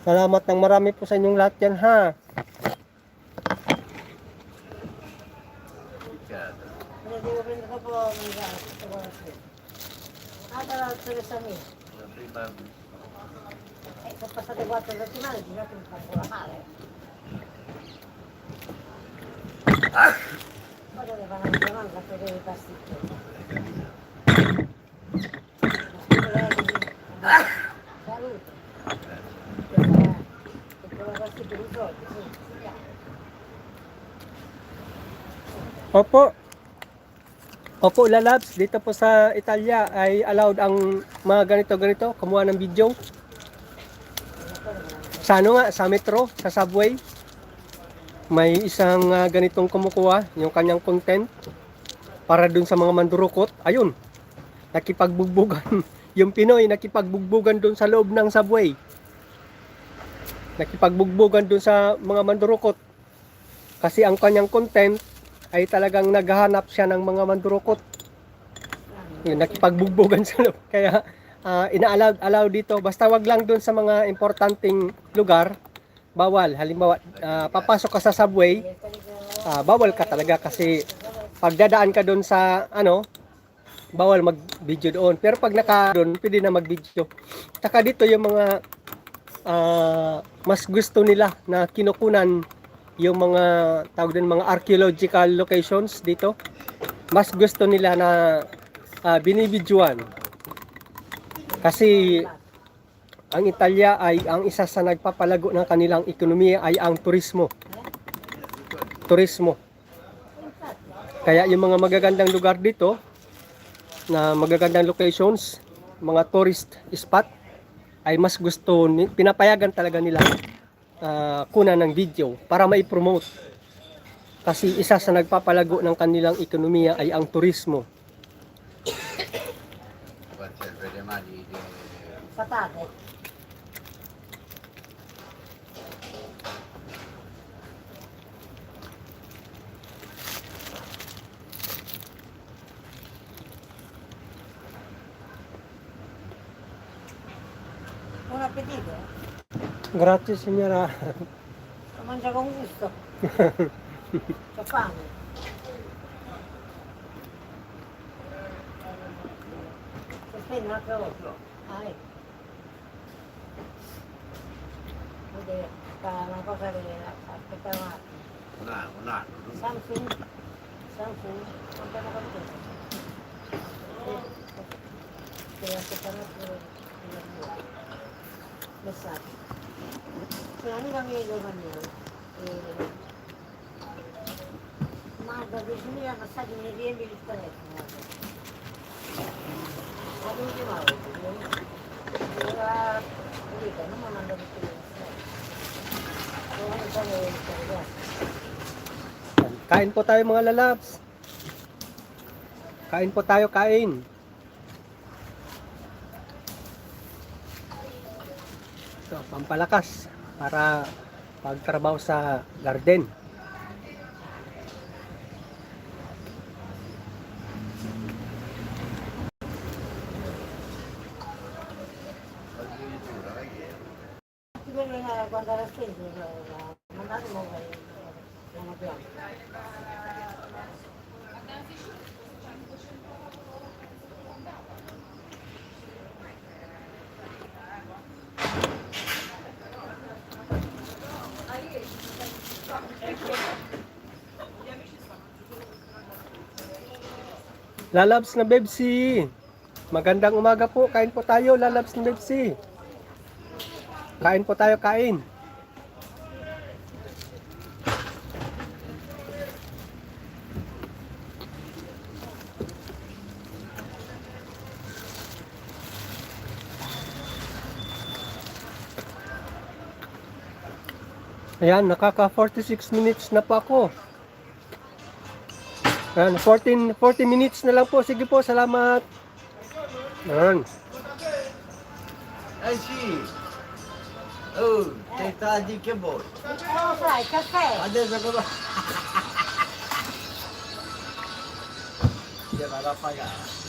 Salamat ng marami po sa inyong lahat yan, ha. Opo. Opo, lalabs, dito po sa Italia ay allowed ang mga ganito-ganito, kumuha ng video. Sa ano nga, sa metro, sa subway, may isang ganitong kumukuha, yung kanyang content, para dun sa mga mandurukot. Ayun, nakipagbugbugan. Yung Pinoy, nakipagbugbugan dun sa loob ng subway. Nakipagbugbugan dun sa mga mandurukot. Kasi ang kanyang content ay talagang naghahanap siya ng mga mandurukot. Yun, nakipagbugbugan sa loob. Kaya ina-allow dito. Basta wag lang dun sa mga importanteng lugar, bawal. Halimbawa, papasok ka sa subway, bawal ka talaga kasi pagdadaan ka dun sa bawal mag-video doon. Pero pag doon, pwede na mag-video. Taka dito yung mga mas gusto nila na kinukunan yung mga tawag din mga archaeological locations dito. Mas gusto nila na binibidyoan. Kasi ang Italia ay ang isa sa nagpapalago ng kanilang ekonomiya ay ang turismo. Turismo. Kaya yung mga magagandang lugar dito, na magagandang locations, mga tourist spot, ay mas gusto, pinapayagan talaga nila kunan ng video para mai-promote. Kasi isa sa nagpapalago ng kanilang ekonomiya ay ang turismo. Patate. Buon appetito. Grazie signora. Mangia con gusto. C'ho fame. Si spegne un altro occhio. Ah, ecco. Vede, fa una cosa che aspettava un anno. Samsung. Quanto contento. Che aspettava messaggio. Sono un'amica mia di Romania. Manda 10.000 messaggi, mi riempie il telefono. Ma l'ultima volta, non mi manda tutti i messaggi. Non so che Kain po tayo mga lalabs. Kain po tayo, kain. So, pampalakas para pagtrabaho sa garden. quando era steso, mandato l'anno bianco. Lalabs na Bebsi. Magandang umaga po. Kain po tayo, Lalabs na Bebsi. Kain po tayo, kain. Ayan, nakaka 46 minutes na po ako. Ayan, 40 minutes na lang po. Sige po, salamat. Ayan. Eh sì, oh, sei stati che vuoi? Non lo sai, caffè! Adesso cosa? Ti vado a pagare.